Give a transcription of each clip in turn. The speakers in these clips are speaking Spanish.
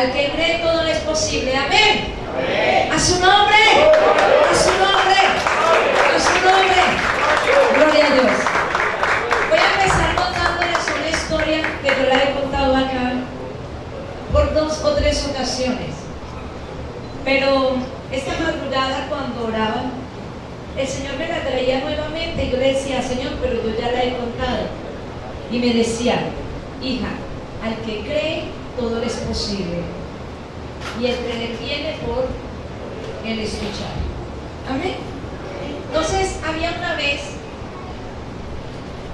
Al que cree todo le es posible. Amén. Amén. A su nombre. A su nombre. A su nombre. Gloria a Dios. Voy a empezar contándoles una historia que yo la he contado acá por 2 o 3 ocasiones. Pero esta madrugada cuando oraba, el Señor me la traía nuevamente y yo le decía, Señor, pero yo ya la he contado. Y me decía, hija, al que cree, todo le es posible. Y el creer viene por el escuchar. Amén. Entonces, había una vez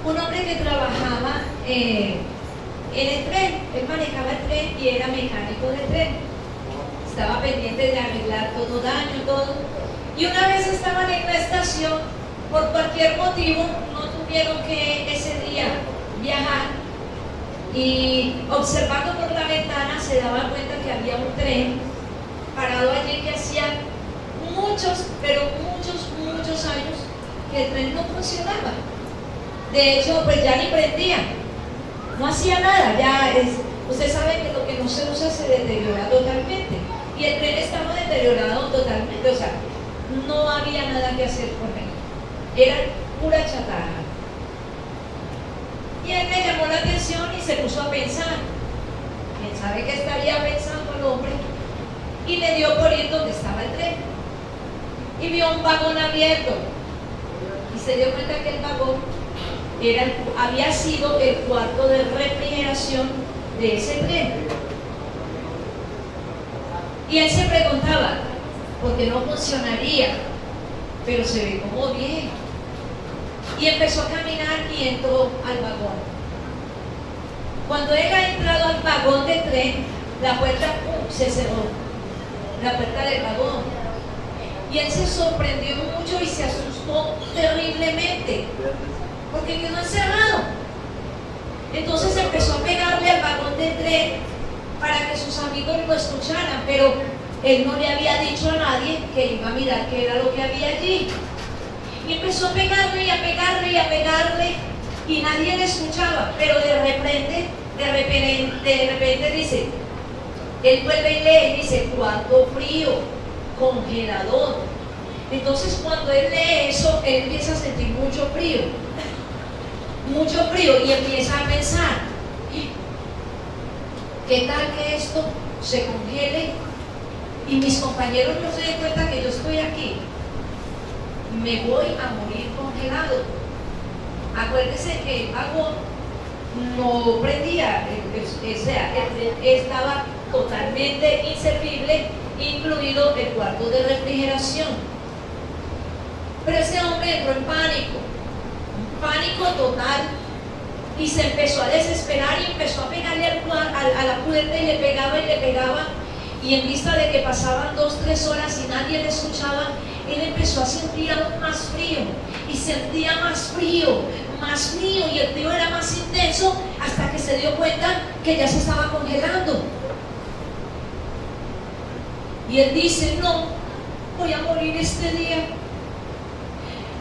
un hombre que trabajaba en el tren. Él manejaba el tren y era mecánico del tren. Estaba pendiente de arreglar todo daño, todo. Y una vez estaban en la estación, por cualquier motivo, no tuvieron que ese día viajar. Y observando por la ventana se daban cuenta que había un tren parado allí que hacía muchos, pero muchos años que el tren no funcionaba. De hecho, pues ya ni prendía, no hacía nada. Usted sabe que lo que no se usa se deteriora totalmente. Y el tren estaba deteriorado totalmente, o sea, no había nada que hacer con él. Era pura chatarra. Y él me llamó la atención y se puso a pensar. ¿Quién sabe qué estaría pensando el hombre? Y le dio por ir donde estaba el tren. Y vio un vagón abierto. Y se dio cuenta que el vagón había sido el cuarto de refrigeración de ese tren. Y él se preguntaba, ¿por qué no funcionaría? Pero se ve como bien. Y empezó a caminar y entró al vagón. Cuando él ha entrado al vagón de tren, la puerta se cerró, la puerta del vagón. Y él se sorprendió mucho y se asustó terriblemente, porque quedó encerrado. Entonces empezó a pegarle al vagón de tren para que sus amigos lo escucharan, pero él no le había dicho a nadie que iba a mirar qué era lo que había allí. Y empezó a pegarle y a pegarle y a pegarle y nadie le escuchaba, pero de repente dice, él vuelve y lee y dice, cuarto frío, congelador. Entonces cuando él lee eso, él empieza a sentir mucho frío y empieza a pensar, ¿qué tal que esto se congele y mis compañeros no se den cuenta que yo estoy aquí? Me voy a morir congelado. Acuérdese que el vagón no prendía, o sea, estaba totalmente inservible, incluido el cuarto de refrigeración. Pero ese hombre entró en pánico total, y se empezó a desesperar y empezó a pegarle a la puerta y le pegaba, y en vista de que pasaban 2-3 horas y nadie le escuchaba, él empezó a sentir aún más frío, y sentía más frío, y el frío era más intenso, hasta que se dio cuenta que ya se estaba congelando. Y él dice, no, voy a morir este día.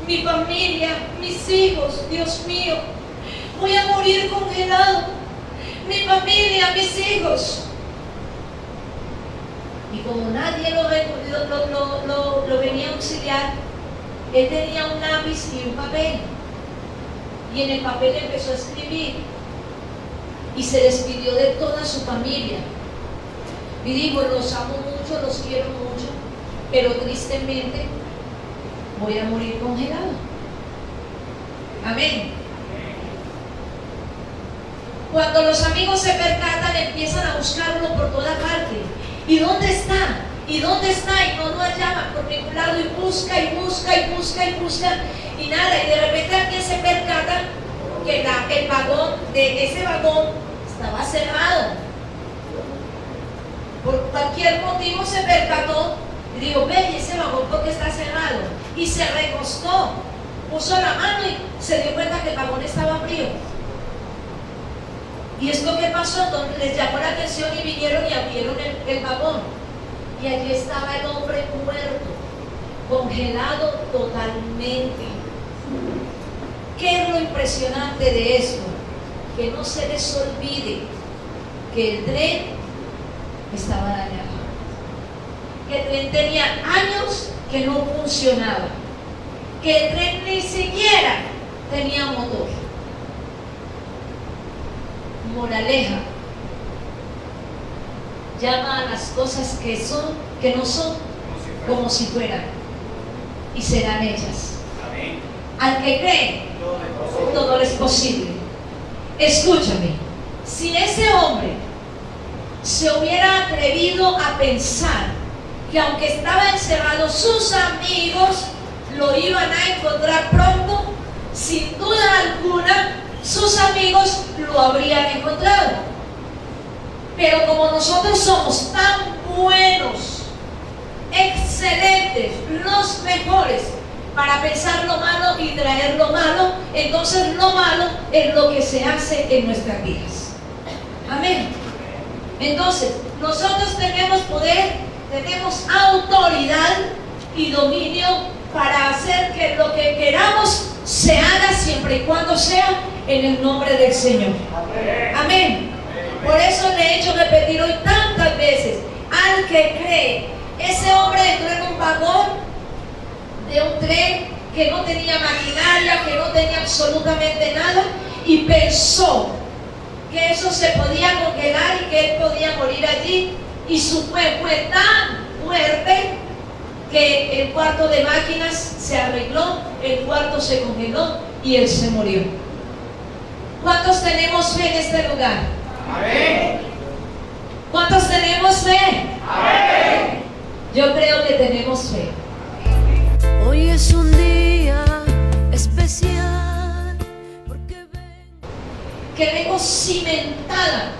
Mi familia, mis hijos, Dios mío, voy a morir congelado. Mi familia, mis hijos. Y como nadie lo venía a auxiliar, él tenía un lápiz y un papel. Y en el papel empezó a escribir. Y se despidió de toda su familia. Y dijo, los amo mucho, los quiero mucho, pero tristemente voy a morir congelado. Amén. Cuando los amigos se percatan, empiezan a buscarlo por toda parte. ¿Y dónde está? ¿Y dónde está? Y no lo hallaban por ningún lado, y busca, y nada. Y de repente alguien se percata que el vagón, de ese vagón, estaba cerrado. Por cualquier motivo se percató y dijo, ve, ese vagón porque está cerrado. Y se recostó, puso la mano y se dio cuenta que el vagón estaba frío. Y esto que pasó, entonces les llamó la atención y vinieron y abrieron el vagón. Y allí estaba el hombre muerto, congelado totalmente. ¿Qué es lo impresionante de esto? Que no se les olvide que el tren estaba dañado. Que el tren tenía años que no funcionaba. Que el tren ni siquiera tenía motor. Moraleja: llama a las cosas que no son, como si fueran, y serán hechas. Amén. Al que cree, todo es posible. Escúchame, si ese hombre se hubiera atrevido a pensar que aunque estaba encerrado, sus amigos lo iban a encontrar pronto, sin duda alguna sus amigos lo habrían encontrado. Pero como nosotros somos tan buenos, excelentes, los mejores para pensar lo malo y traer lo malo, entonces lo malo es lo que se hace en nuestras vidas. Amén. Entonces, nosotros tenemos poder, tenemos autoridad y dominio para hacer que lo que queramos se haga, siempre y cuando sea en el nombre del Señor. Amén. Por eso le he hecho repetir hoy tantas veces: al que cree. Ese hombre entró en un vagón de un tren que no tenía maquinaria, que no tenía absolutamente nada, y pensó que eso se podía congelar y que él podía morir allí, y su fe fue tan fuerte que el cuarto de máquinas se arregló, el cuarto se congeló y él se murió. ¿Cuántos tenemos fe en este lugar? Amén. ¿Cuántos tenemos fe? Amén. Yo creo que tenemos fe. Hoy es un día especial porque vengo cimentada,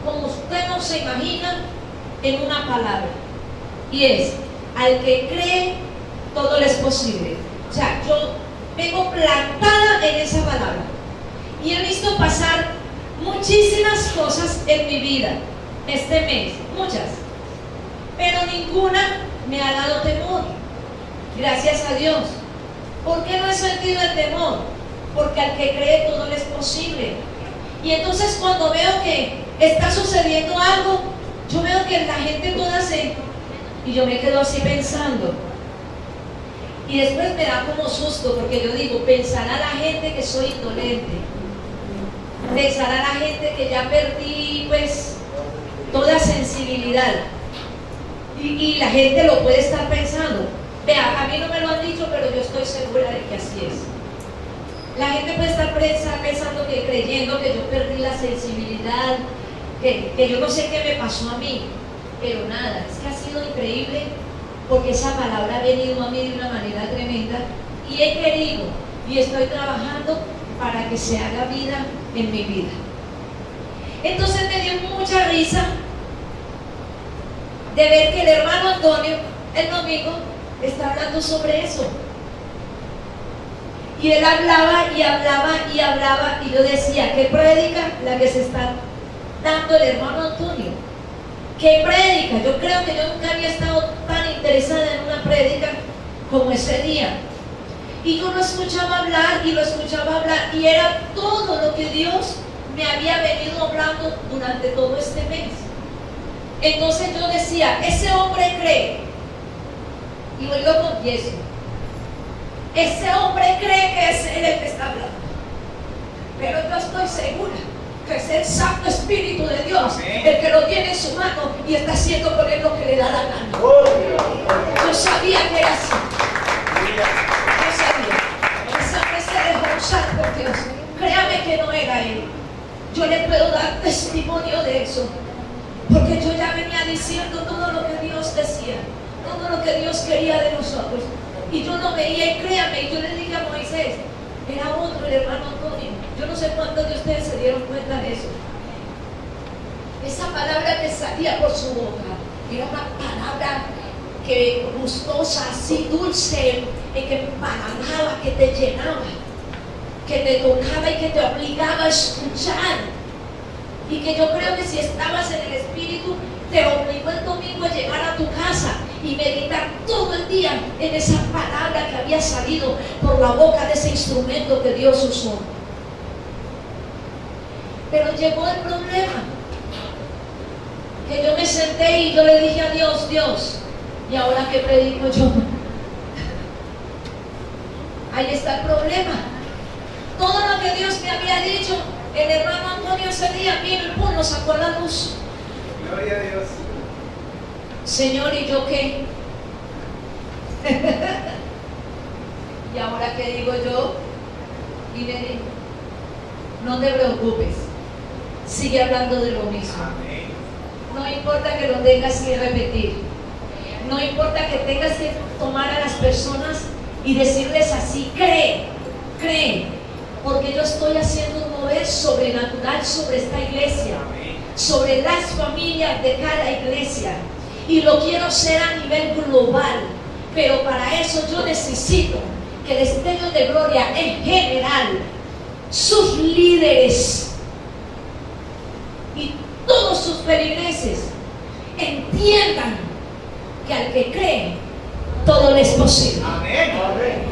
como usted no se imagina, en una palabra, y es: al que cree, todo le es posible. O sea, yo vengo plantada en esa palabra y he visto pasar muchísimas cosas en mi vida este mes, muchas, pero ninguna me ha dado temor. Gracias a Dios. ¿Por qué no he sentido el temor? Porque al que cree, todo le es posible. Y entonces, cuando veo que está sucediendo algo, yo veo que la gente toda y yo me quedo así pensando. Y después me da como susto, porque yo digo: pensará la gente que soy indolente, pensará la gente que ya perdí pues toda sensibilidad, y la gente lo puede estar pensando. Vea, a mí no me lo han dicho, pero yo estoy segura de que así es. La gente puede estar pensando creyendo que yo perdí la sensibilidad, que yo no sé qué me pasó a mí, pero nada, es que ha sido increíble, porque esa palabra ha venido a mí de una manera tremenda, y he querido y estoy trabajando para que se haga vida en mi vida. Entonces me dio mucha risa de ver que el hermano Antonio el domingo está hablando sobre eso, y él hablaba y hablaba y hablaba, y yo decía: ¿qué prédica la que se está dando el hermano Antonio? ¿Qué prédica? Yo creo que yo nunca había estado tan interesada en una prédica como ese día. Y yo lo escuchaba hablar y lo escuchaba hablar, y era todo lo que Dios me había venido hablando durante todo este mes. Entonces yo decía: ese hombre cree, y hoy lo confieso, ese hombre cree que es él el que está hablando, pero yo estoy segura que es el Santo Espíritu de Dios, el que lo tiene en su mano y está haciendo con él lo que le da la gana. Yo sabía que era así. Yo sabía. Ese hombre se dejó usar por Dios. Créame que no era él. Yo le puedo dar testimonio de eso, porque yo ya venía diciendo todo lo que Dios decía, todo lo que Dios quería de nosotros, y yo lo veía. Y créame, y yo le dije a Moisés: era otro, el hermano Antonio. Yo no sé cuántos de ustedes se dieron cuenta de eso. Esa palabra que salía por su boca era una palabra que gustosa, así dulce, que empalagaba, que te llenaba, que te tocaba y que te obligaba a escuchar. Y que yo creo que si estabas en el Espíritu, te obligó el domingo a llegar a tu casa y meditar todo el día en esa palabra que había salido por la boca de ese instrumento que Dios usó. Pero llegó el problema. que yo me senté y yo le dije a Dios, Dios, ¿y ahora qué predico yo? Ahí está el problema. Todo lo que Dios me había dicho, el hermano Antonio ese día vino y pum, lo sacó a la luz. Gloria a Dios. Señor, ¿y yo qué? ¿Y ahora qué digo yo? Y le digo, no te preocupes, sigue hablando de lo mismo. Amén. No importa que lo tengas que repetir, no importa que tengas que tomar a las personas y decirles así, cree, porque yo estoy haciendo un mover sobrenatural sobre esta iglesia, sobre las familias de cada iglesia, y lo quiero hacer a nivel global, pero para eso yo necesito que el destello de gloria en general, sus líderes y todos sus feligreses entiendan que al que cree todo le es posible. Amén.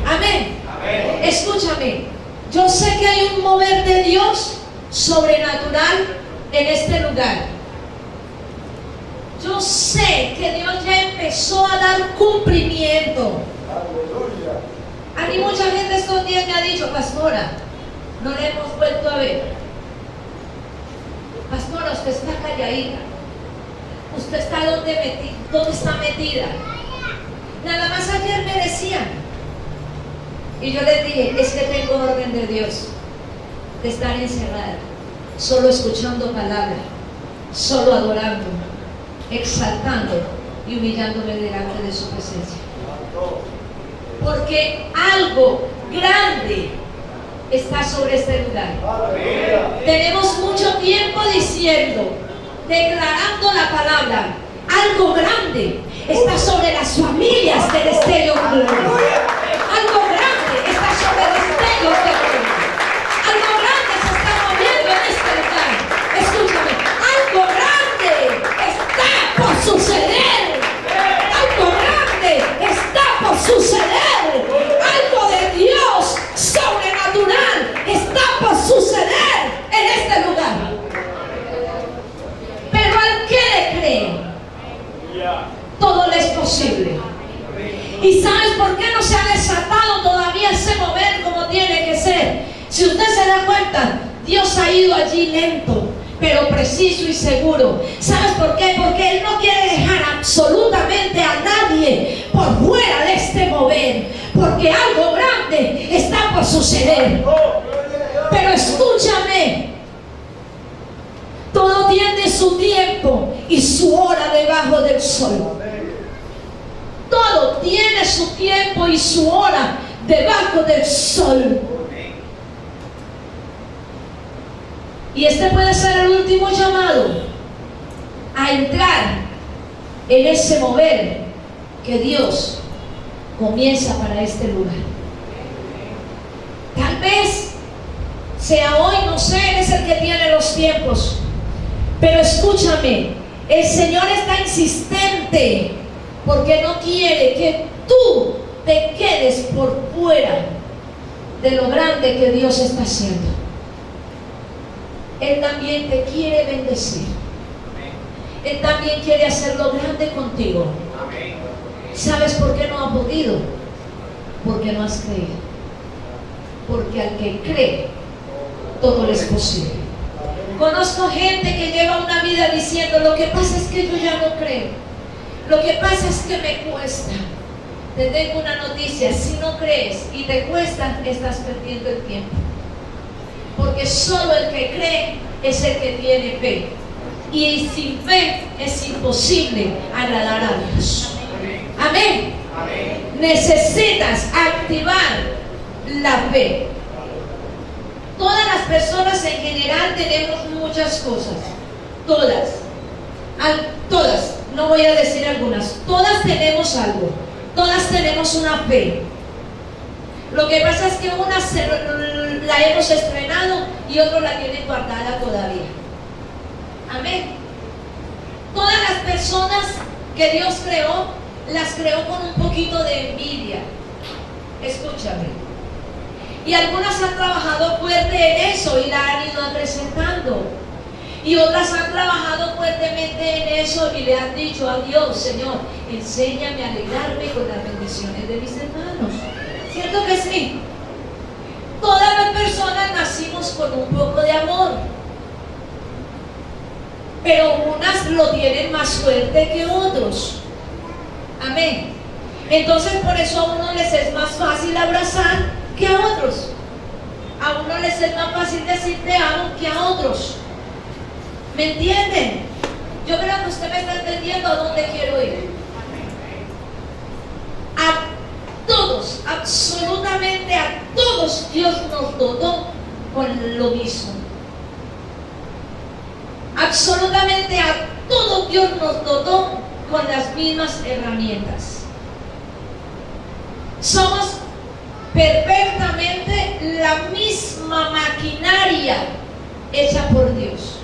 Amén. Amén. Escúchame, yo sé que hay un mover de Dios sobrenatural en este lugar. Yo sé que Dios ya empezó a dar cumplimiento. A mí mucha gente estos días me ha dicho, pastora, no la hemos vuelto a ver. Pastora, usted está calladita. Usted está ¿dónde está metida? Nada más ayer me decían. Y yo les dije, es que tengo orden de Dios de estar encerrada, solo escuchando palabra, solo adorando, exaltando y humillándome delante de su presencia. Porque algo grande está sobre este lugar. Tenemos mucho tiempo diciendo, declarando la palabra, algo grande está sobre las familias de Destello Gloria. Algo grande está sobre Destellos de Gloria. Algo grande se está moviendo en este lugar. Escúchame, algo grande está por suceder. Algo grande está por suceder. Algo de Dios sobrenatural está por suceder en este lugar. Pero al que le cree, todo le es posible. ¿Y sabes por qué no se ha desatado todavía ese mover como tiene que ser? Si usted se da cuenta, Dios ha ido allí lento, pero preciso y seguro. ¿Sabes por qué? Porque Él no quiere dejar absolutamente a nadie por fuera de este mover, porque algo grande está por suceder. Pero escúchame, todo tiene su tiempo y su hora debajo del sol. Todo tiene su tiempo y su hora debajo del sol. Y este puede ser el último llamado a entrar en ese mover que Dios comienza para este lugar. Tal vez sea hoy, no sé, Él es el que tiene los tiempos. Pero escúchame, el Señor está insistente porque no quiere que tú te quedes por fuera de lo grande que Dios está haciendo. Él también te quiere bendecir. Él también quiere hacerlo grande contigo. ¿Sabes por qué no ha podido? Porque no has creído. Porque al que cree, todo le es posible. Conozco gente que lleva una vida diciendo, lo que pasa es que yo ya no creo. Lo que pasa es que me cuesta. Te tengo una noticia, si no crees y te cuesta, estás perdiendo el tiempo. Porque solo el que cree es el que tiene fe. Y sin fe es imposible agradar a Dios. Amén. Necesitas activar la fe. Todas las personas en general tenemos muchas cosas. Todas, no voy a decir algunas. Todas tenemos algo. Todas tenemos una fe. Lo que pasa es que unas la hemos estrenado y otros la tienen guardada todavía. Amén. Todas las personas que Dios creó, las creó con un poquito de envidia. Escúchame. Y algunas han trabajado fuerte en eso y la han ido acrecentando. Y otras han trabajado fuertemente en eso y le han dicho a Dios: Señor, enséñame a alegrarme con las bendiciones de mis hermanos. ¿Cierto que sí? Todas las personas nacimos con un poco de amor, pero unas lo tienen más fuerte que otros. Amén. Entonces por eso a uno les es más fácil abrazar que a otros. A uno les es más fácil decir te amo que a otros. ¿Me entienden? Yo creo que usted me está entendiendo a dónde quiero ir. A todos, absolutamente a todos, Dios nos dotó con lo mismo. Absolutamente a todos Dios nos dotó con las mismas herramientas. Somos perfectamente la misma maquinaria hecha por Dios.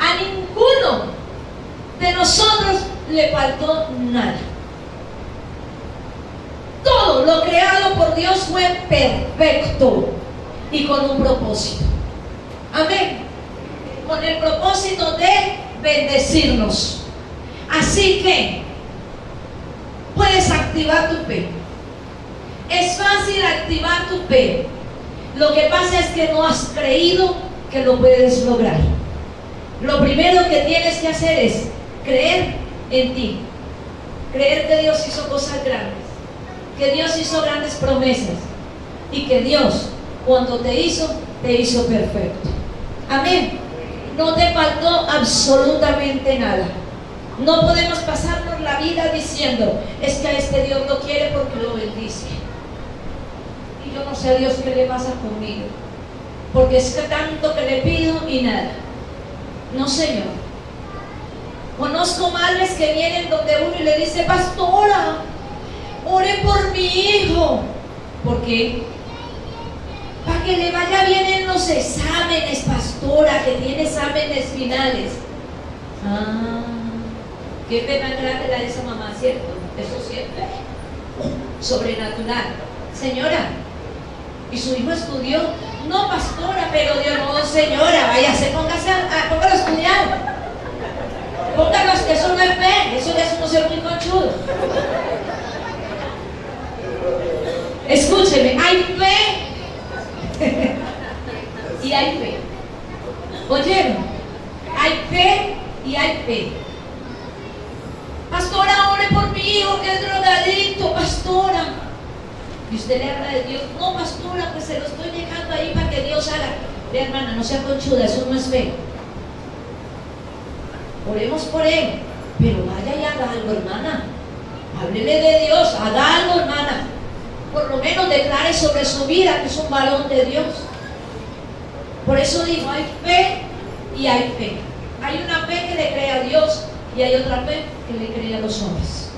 A ninguno de nosotros le faltó nada. Todo lo creado por Dios fue perfecto y con un propósito. Amén. Con el propósito de bendecirnos. Así que puedes activar tu fe. Es fácil activar tu fe. Lo que pasa es que no has creído que lo puedes lograr. Lo primero que tienes que hacer es creer en ti. Creer que Dios hizo cosas grandes, que Dios hizo grandes promesas y que Dios, cuando te hizo perfecto. Amén. No te faltó absolutamente nada. No podemos pasarnos la vida diciendo: es que a este Dios lo quiere porque lo bendice. Y yo no sé a Dios qué le pasa conmigo, porque es que tanto que le pido y nada. No, Señor. Conozco madres que vienen donde uno y le dice: pastora, ore por mi hijo. ¿Por qué? Para que le vaya bien en los exámenes, pastora, que tiene exámenes finales. Qué pena grande la de esa mamá, ¿cierto? Eso siempre sobrenatural. Señora, ¿y su hijo estudió? No, pastora, pero Dios, no, señora, váyase, póngalo a estudiar. Póngalo, eso no es fe, eso ya es uno ser muy conchudo. Escúcheme, hay fe y hay fe. ¿Oyeron? Hay fe y hay fe. Pastora, ore por mi hijo que es drogadicto, pastora. Y usted le habla de Dios: no, pastora, pues se lo estoy dejando ahí para que Dios haga. Ve, hermana, no sea conchuda, eso no es fe. Oremos por él, pero vaya y haga algo, hermana. Háblele de Dios, haga algo, hermana. Por lo menos declare sobre su vida que es un varón de Dios. Por eso digo, hay fe y hay fe. Hay una fe que le cree a Dios y hay otra fe que le cree a los hombres.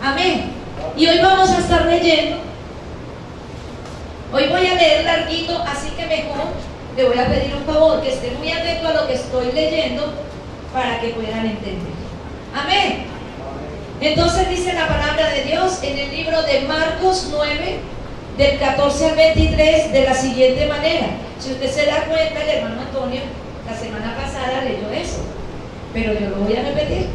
Amén. Y hoy vamos a estar leyendo. Hoy voy a leer larguito, así que mejor le voy a pedir un favor, que esté muy atento a lo que estoy leyendo para que puedan entender. Amén. Entonces dice la palabra de Dios en el libro de Marcos 9, del 14 al 23, de la siguiente manera. Si usted se da cuenta, el hermano Antonio la semana pasada leyó eso, pero yo lo voy a repetir.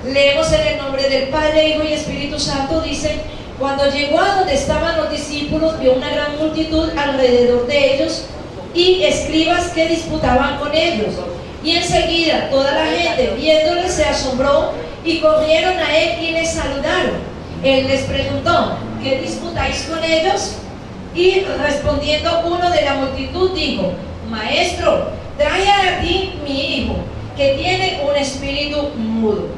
Leemos en el nombre del Padre, Hijo y Espíritu Santo. Dice: cuando llegó a donde estaban los discípulos, vio una gran multitud alrededor de ellos y escribas que disputaban con ellos. Y enseguida toda la gente, viéndoles, se asombró y corrieron a él y les saludaron. Él les preguntó: ¿qué disputáis con ellos? Y respondiendo uno de la multitud dijo: Maestro, trae a ti mi hijo, que tiene un espíritu mudo,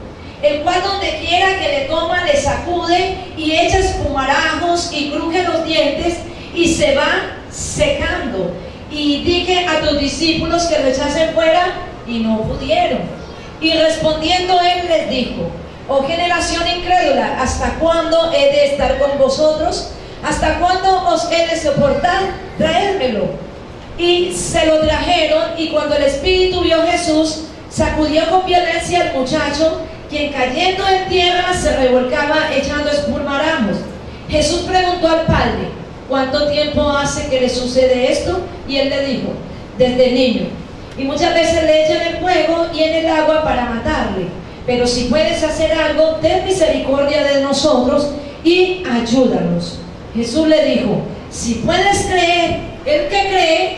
el cual donde quiera que le toma le sacude y echa espumarajos y cruje los dientes y se va secando. Y dije a tus discípulos que lo echasen fuera y no pudieron. Y respondiendo él les dijo: oh generación incrédula, ¿hasta cuándo he de estar con vosotros? ¿Hasta cuándo os he de soportar? Traédmelo. Y se lo trajeron, y cuando el espíritu vio a Jesús, sacudió con violencia al muchacho, quien cayendo en tierra se revolcaba echando espumarajos. Jesús preguntó al padre: ¿cuánto tiempo hace que le sucede esto? Y él le dijo: desde niño. Y muchas veces le echan el fuego y en el agua para matarle. Pero si puedes hacer algo, ten misericordia de nosotros y ayúdanos. Jesús le dijo, si puedes creer, el que cree,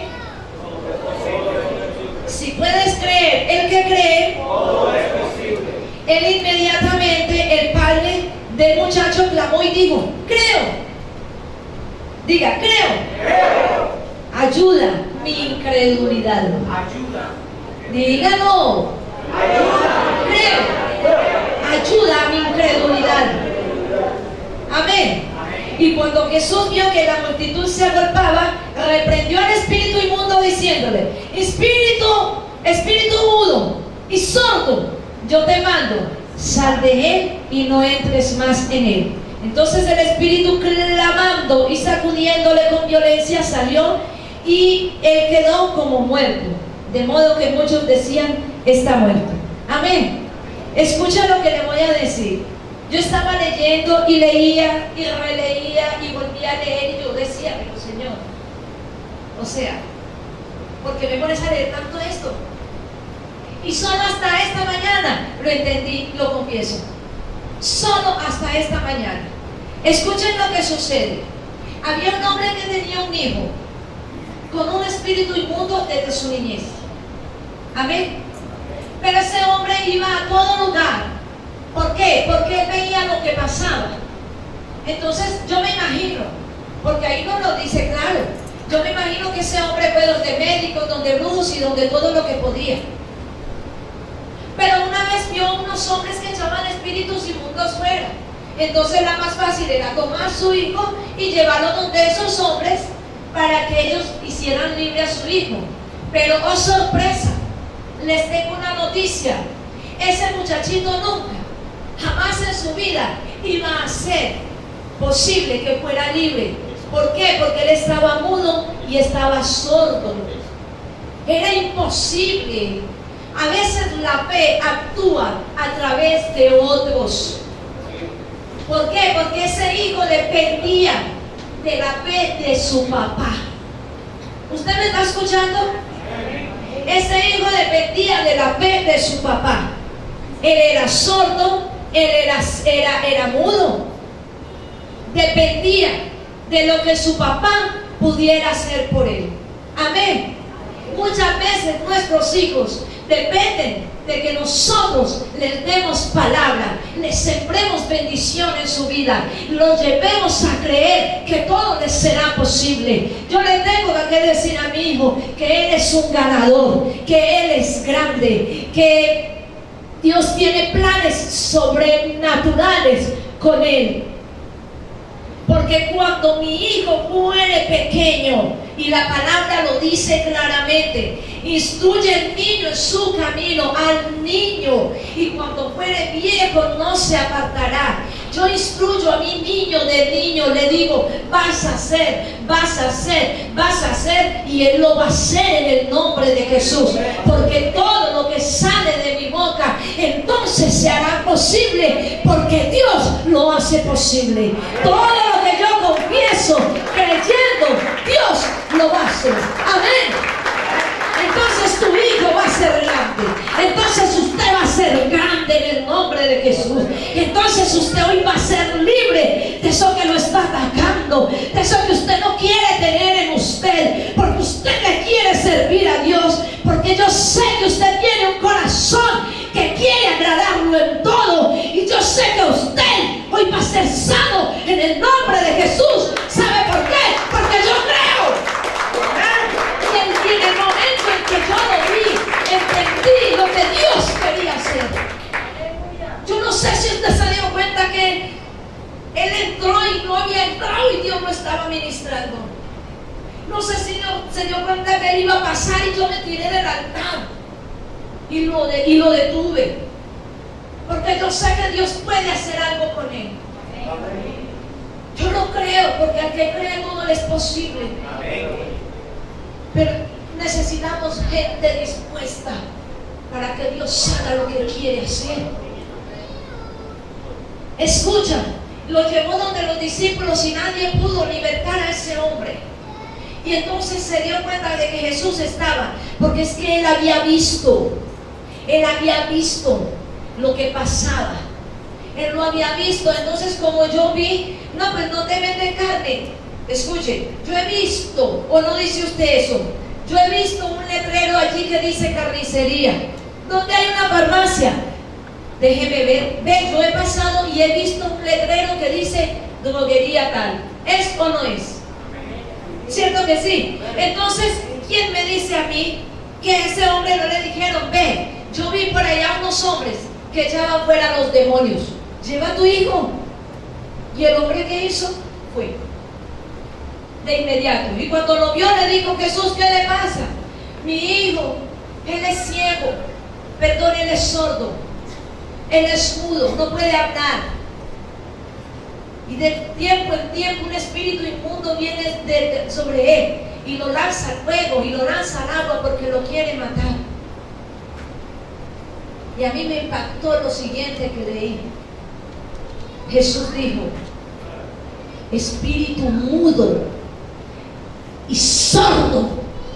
si puedes creer, el que cree, él inmediatamente, el padre del muchacho clamó y dijo, creo. Diga, creo. Ayuda mi incredulidad. Dígalo. Creo. Ayuda a mi incredulidad. Amén. Y cuando Jesús vio que la multitud se agolpaba, reprendió al espíritu inmundo diciéndole, espíritu mudo y sordo, yo te mando, sal de él y no entres más en él. Entonces el espíritu, clamando y sacudiéndole con violencia, salió y él quedó como muerto, de modo que muchos decían, está muerto. Amén. Escucha lo que le voy a decir. Yo estaba leyendo y leía y releía y volvía a leer y yo decía, pero Señor, o sea, ¿por qué me pones a leer tanto esto? Y solo hasta esta mañana lo entendí, lo confieso. Solo hasta esta mañana. Escuchen lo que sucede. Había un hombre que tenía un hijo con un espíritu inmundo desde su niñez. Amén. Pero ese hombre iba a todo lugar. ¿Por qué? Porque él veía lo que pasaba. Entonces yo me imagino, porque ahí no lo dice claro, yo me imagino que ese hombre fue donde médicos, donde brujos y donde todo lo que podía. Pero una vez vio unos hombres que echaban espíritus inmundos fuera. Entonces la más fácil era tomar a su hijo y llevarlo donde esos hombres para que ellos hicieran libre a su hijo. Pero oh sorpresa, les tengo una noticia. Ese muchachito nunca, jamás en su vida iba a ser posible que fuera libre. ¿Por qué? Porque él estaba mudo y estaba sordo. Era imposible. A veces la fe actúa a través de otros. ¿Por qué? Porque ese hijo dependía de la fe de su papá. ¿Usted me está escuchando? Ese hijo dependía de la fe de su papá. Él era sordo, él era mudo. Dependía de lo que su papá pudiera hacer por él. Amén. Muchas veces nuestros hijos dependen de que nosotros les demos palabra, les sembremos bendición en su vida, los llevemos a creer que todo les será posible. Yo le tengo que decir a mi hijo que él es un ganador, que él es grande, que Dios tiene planes sobrenaturales con él. Porque cuando mi hijo muere pequeño, y la palabra lo dice claramente, instruye al niño en su camino, al niño, y cuando fuere viejo no se apartará. Yo instruyo a mi niño de niño, le digo, vas a hacer, vas a hacer, vas a hacer, y él lo va a hacer en el nombre de Jesús. Porque todo lo que sale de mi boca, entonces se hará posible, porque Dios lo hace posible. Todo lo que yo confieso, creyendo, Dios lo va a hacer. Amén. Entonces tu hijo va a ser grande. Entonces usted va a ser grande en el nombre de Jesús. Entonces usted hoy va a ser libre de eso que lo está atacando, de eso que usted no quiere tener en usted, porque usted le quiere servir a Dios, porque yo sé que usted tiene un corazón que quiere agradarlo en todo, y yo sé que usted hoy va a ser sano en el nombre de Jesús. ¿Sabe por qué? Porque yo creo. Y en el momento en que yo lo vi, entendí lo que Dios quería hacer. Yo no sé si usted se dio cuenta que él entró y no había entrado y Dios lo estaba ministrando. No sé si se dio cuenta que él iba a pasar y yo me tiré del altar y lo detuve. Porque yo sé que Dios puede hacer algo con él. Yo lo creo, porque al que cree todo le es posible. Pero necesitamos gente dispuesta para que Dios haga lo que Él quiere hacer. Escucha, lo llevó donde los discípulos y nadie pudo libertar a ese hombre. Y entonces se dio cuenta de que Jesús estaba, porque es que él había visto lo que pasaba. Él lo había visto. Entonces, como yo vi, no, pues no te venden carne. Escuche, yo he visto, o no dice usted eso, yo he visto un letrero allí que dice carnicería, donde hay una farmacia. Déjeme ver, ve, yo he pasado y he visto un letrero que dice droguería tal. ¿Es o no es? ¿Cierto que sí? Entonces, ¿quién me dice a mí que a ese hombre no le dijeron, ve, yo vi por allá unos hombres que echaban fuera a los demonios, lleva a tu hijo? Y el hombre que hizo fue de inmediato, y cuando lo vio le dijo, Jesús, ¿qué le pasa? Mi hijo, él es ciego, perdón, él es sordo, él es mudo, no puede hablar. Y de tiempo en tiempo un espíritu inmundo viene sobre él y lo lanza al fuego y lo lanza al agua porque lo quiere matar. Y a mí me impactó lo siguiente que leí. Jesús dijo, espíritu mudo y sordo,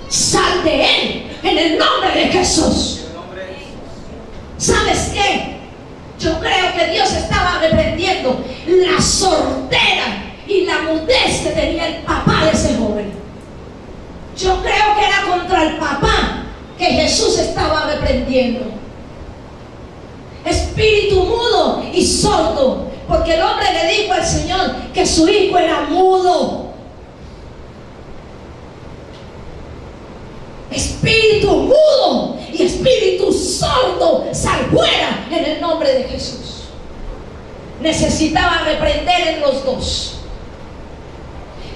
sal de él en el nombre de Jesús. ¿Sabes qué? Yo creo que Dios estaba reprendiendo la sordera y la mudez que tenía el papá de ese joven. Yo creo que era contra el papá que Jesús estaba reprendiendo. Espíritu mudo y sordo, porque el hombre le dijo al Señor que su hijo era mudo. Espíritu mudo y espíritu sordo, sal fuera en el nombre de Jesús. Necesitaba reprender en los dos.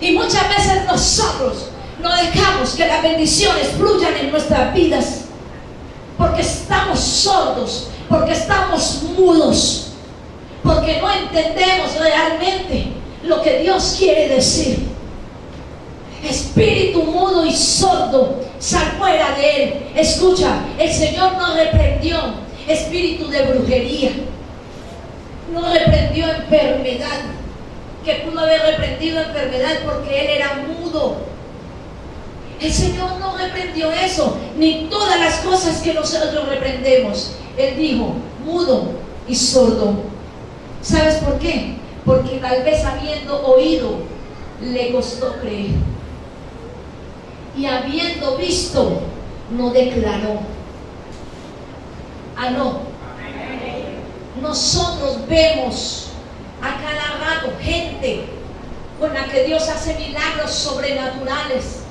Y muchas veces nosotros no dejamos que las bendiciones fluyan en nuestras vidas porque estamos sordos, porque estamos mudos, porque no entendemos realmente lo que Dios quiere decir. Espíritu mudo y sordo, sal fuera de él. Escucha, el Señor no reprendió espíritu de brujería, no reprendió enfermedad, que pudo haber reprendido enfermedad porque él era mudo. El Señor no reprendió eso, ni todas las cosas que nosotros reprendemos. Él dijo, mudo y sordo. ¿Sabes por qué? Porque tal vez habiendo oído, le costó creer. Y habiendo visto, no declaró. Ah, no. Nosotros vemos a cada rato gente con la que Dios hace milagros sobrenaturales,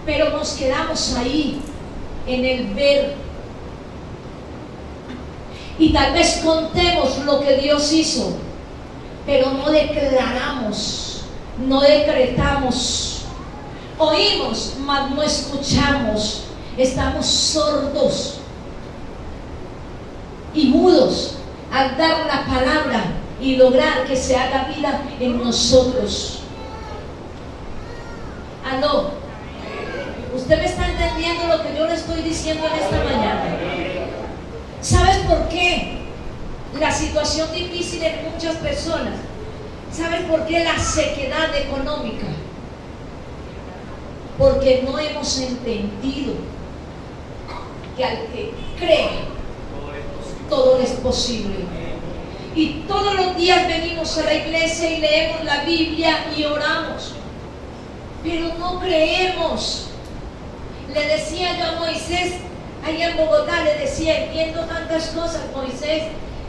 pero nos quedamos ahí en el ver. Y tal vez contemos lo que Dios hizo, pero no declaramos, no decretamos. Oímos, mas no escuchamos. Estamos sordos y mudos al dar la palabra y lograr que se haga vida en nosotros. Aló, ¿usted me está entendiendo lo que yo le estoy diciendo en esta mañana? ¿Sabes por qué la situación difícil en muchas personas? ¿Sabes por qué la sequedad económica? Porque no hemos entendido que al que cree todo es posible. Y todos los días venimos a la iglesia y leemos la Biblia y oramos, pero no creemos. Le decía yo a Moisés allá en Bogotá, le decía, entiendo tantas cosas, Moisés,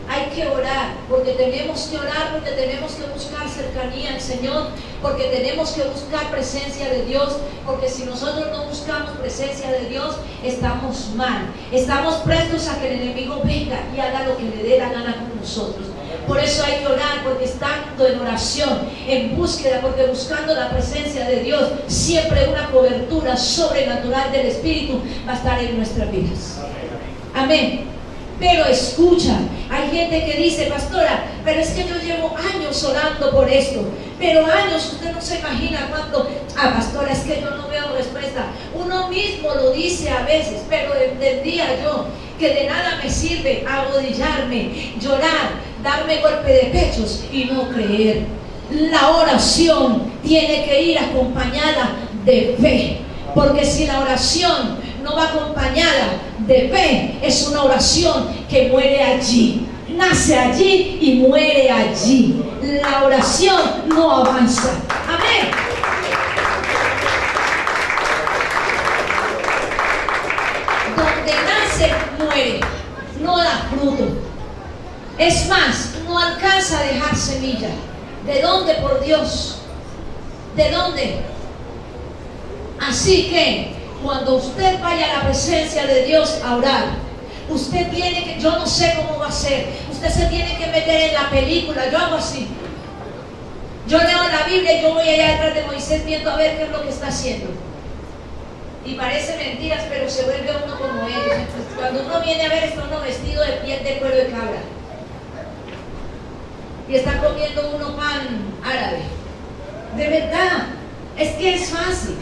hay que orar, porque tenemos que orar, porque tenemos que buscar cercanía al Señor, porque tenemos que buscar presencia de Dios, porque si nosotros no buscamos presencia de Dios, estamos mal, estamos prestos a que el enemigo venga y haga lo que le dé la gana con nosotros. Por eso hay que orar, porque estando en oración, en búsqueda, porque buscando la presencia de Dios, siempre una cobertura sobrenatural del Espíritu va a estar en nuestras vidas. Amén. Pero escucha, hay gente que dice, pastora, pero es que yo llevo años orando por esto, pero años, usted no se imagina cuánto, pastora, es que yo no veo respuesta. Uno mismo lo dice a veces, pero entendía yo que de nada me sirve arrodillarme, llorar, darme golpe de pechos y no creer. La oración tiene que ir acompañada de fe. Porque si la oración no va acompañada de fe, es una oración que muere allí. Nace allí y muere allí. La oración no avanza. Amén. Donde nace, muere. No da fruto. Es más, no alcanza a dejar semilla. ¿De dónde, por Dios? ¿De dónde? Así que cuando usted vaya a la presencia de Dios a orar, usted tiene que, yo no sé cómo va a ser, usted se tiene que meter en la película. Yo hago así. Yo leo la Biblia y yo voy allá detrás de Moisés viendo a ver qué es lo que está haciendo. Y parece mentiras, pero se vuelve uno como ellos. Entonces, cuando uno viene a ver, está uno vestido de piel de cuero de cabra. Y está comiendo uno pan árabe. De verdad, es que es fácil.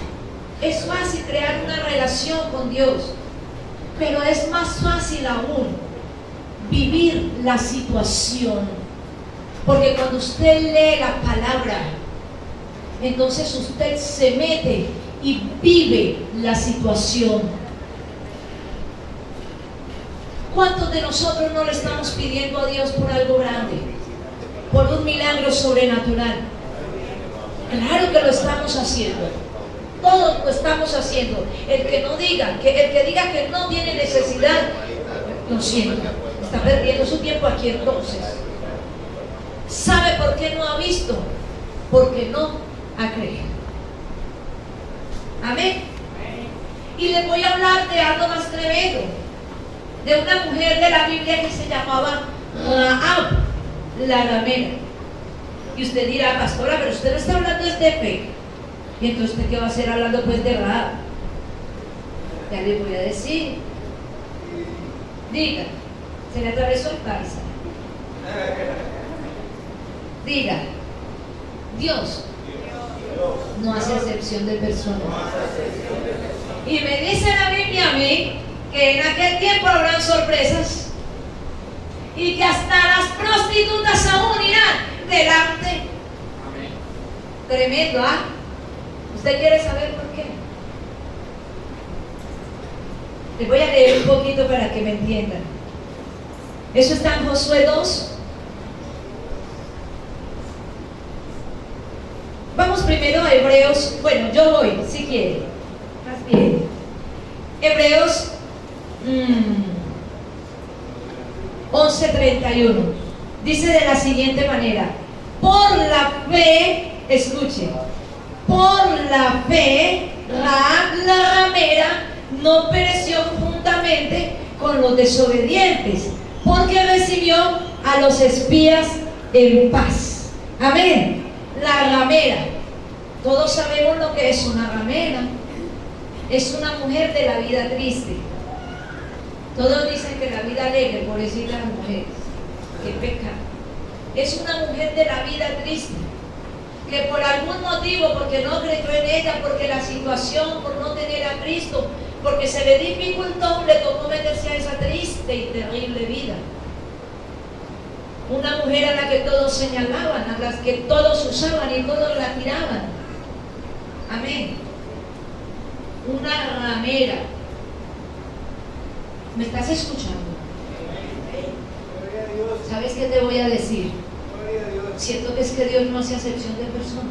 Es fácil crear una relación con Dios. Pero es más fácil aún vivir la situación. Porque cuando usted lee la palabra, entonces usted se mete y vive la situación. ¿Cuántos de nosotros no le estamos pidiendo a Dios por algo grande? Por un milagro sobrenatural. Claro que lo estamos haciendo. Todos lo estamos haciendo. El que diga que no tiene necesidad, lo siento, está perdiendo su tiempo aquí entonces. ¿Sabe por qué no ha visto? Porque no ha creído. Amén. Y les voy a hablar de algo más tremendo, de una mujer de la Biblia que se llamaba Rahab, la ramera. Y usted dirá, pastora, pero usted no está hablando de fe. Y entonces, ¿usted qué va a hacer hablando pues de Rahab? Ya le voy a decir. Diga, se le atravesó el paisa. Diga, Dios no hace excepción de personas. Y me dice la Biblia a mí que en aquel tiempo habrán sorpresas y que hasta las prostitutas aún irán delante. Tremendo, ¿ah? ¿Usted quiere saber por qué? Les voy a leer un poquito para que me entiendan. Eso está en Josué 2. Vamos primero a Hebreos. Bueno, yo voy, si quiere. Más bien. Hebreos 11:31. Dice de la siguiente manera: por la fe, escuchen, por la fe, Rahab la ramera no pereció juntamente con los desobedientes, porque recibió a los espías en paz. Amén. La ramera, todos sabemos lo que es una ramera. Es una mujer de la vida triste. Todos dicen que la vida alegre, por decir las mujeres, que pecan. Es una mujer de la vida triste, que por algún motivo, porque no creyó en ella, porque la situación, por no tener a Cristo, porque se le dificultó, le tocó meterse a esa triste y terrible vida. Una mujer a la que todos señalaban, a la que todos usaban y todos la tiraban. Amén. Una ramera. ¿Me estás escuchando? ¿Sabes qué te voy a decir? Siento que es que Dios no hace acepción de personas.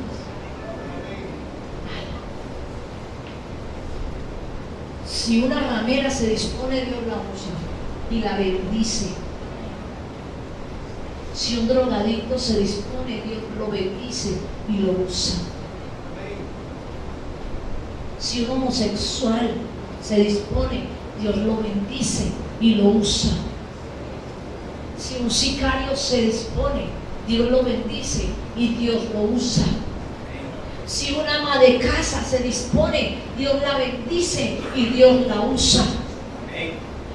Si una ramera se dispone, Dios la usa y la bendice. Si un drogadicto se dispone, Dios lo bendice y lo usa. Si un homosexual se dispone, Dios lo bendice y lo usa. Si un sicario se dispone, Dios lo bendice y Dios lo usa. Si una ama de casa se dispone, Dios la bendice y Dios la usa.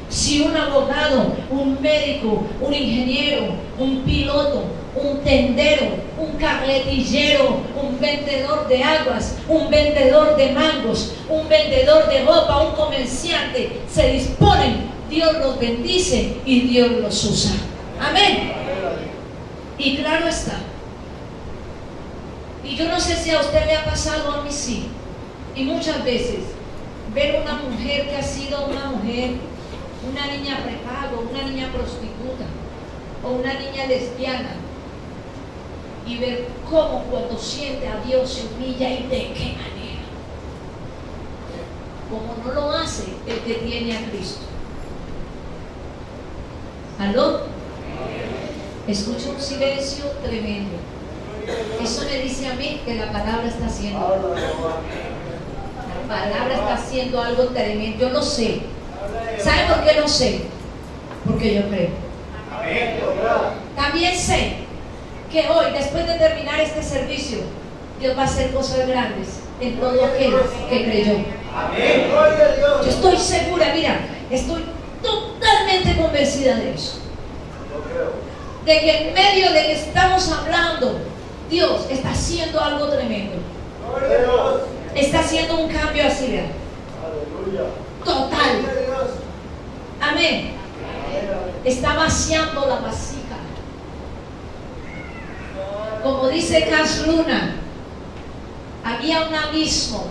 Si un abogado, un médico, un ingeniero, un piloto, un tendero, un carretillero, un vendedor de aguas, un vendedor de mangos, un vendedor de ropa, un comerciante, se disponen, Dios los bendice y Dios los usa. Amén. Y claro está. Y yo no sé si a usted le ha pasado, a mí sí. Y muchas veces ver una mujer que ha sido una mujer, una niña prepago, una niña prostituta o una niña lesbiana, y ver cómo cuando siente a Dios se humilla y de qué manera, como no lo hace el que tiene a Cristo. ¿Aló? Escucho un silencio tremendo. Eso me dice a mí que la palabra está haciendo. La palabra está haciendo algo tremendo. Yo lo sé. ¿Sabe por qué lo sé? Porque yo creo. También sé que hoy, después de terminar este servicio, Dios va a hacer cosas grandes en todo aquel que creyó. Yo estoy segura, mira, estoy totalmente convencida de eso. De que en medio de que estamos hablando, Dios está haciendo algo tremendo. Está haciendo un cambio así, vean. Total. Amén. Está vaciando la vasija. Como dice Cash Luna, había un abismo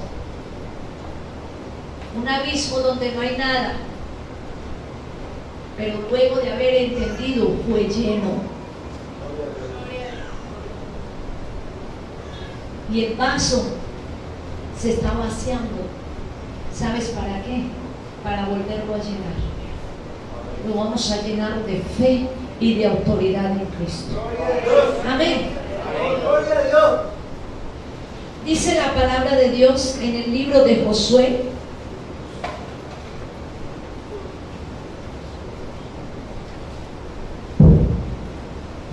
donde no hay nada, pero luego de haber entendido fue lleno. Y el vaso se está vaciando. ¿Sabes para qué? Para volverlo a llenar. Lo vamos a llenar de fe y de autoridad en Cristo. Amén. Dice la palabra de Dios en el libro de Josué,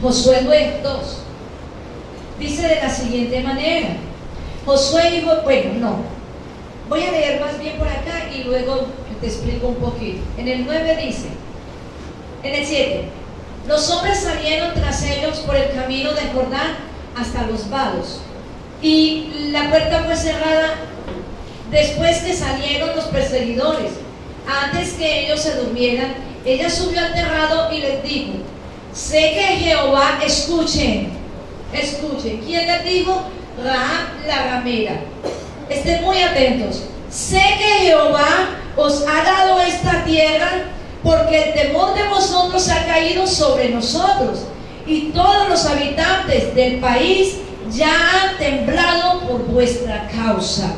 Josué 2, dice de la siguiente manera. Josué dijo, bueno, no, voy a leer más bien por acá y luego te explico un poquito. En el 9 dice, en el 7, los hombres salieron tras ellos por el camino de Jordán hasta los vados, y la puerta fue cerrada después que salieron los perseguidores. Antes que ellos se durmieran, ella subió al terrado y les dijo, sé que Jehová, escuchen, ¿quién les dijo? Rahab la ramera. Estén muy atentos. Sé que Jehová os ha dado esta tierra, porque el temor de vosotros ha caído sobre nosotros, y todos los habitantes del país ya han temblado por vuestra causa,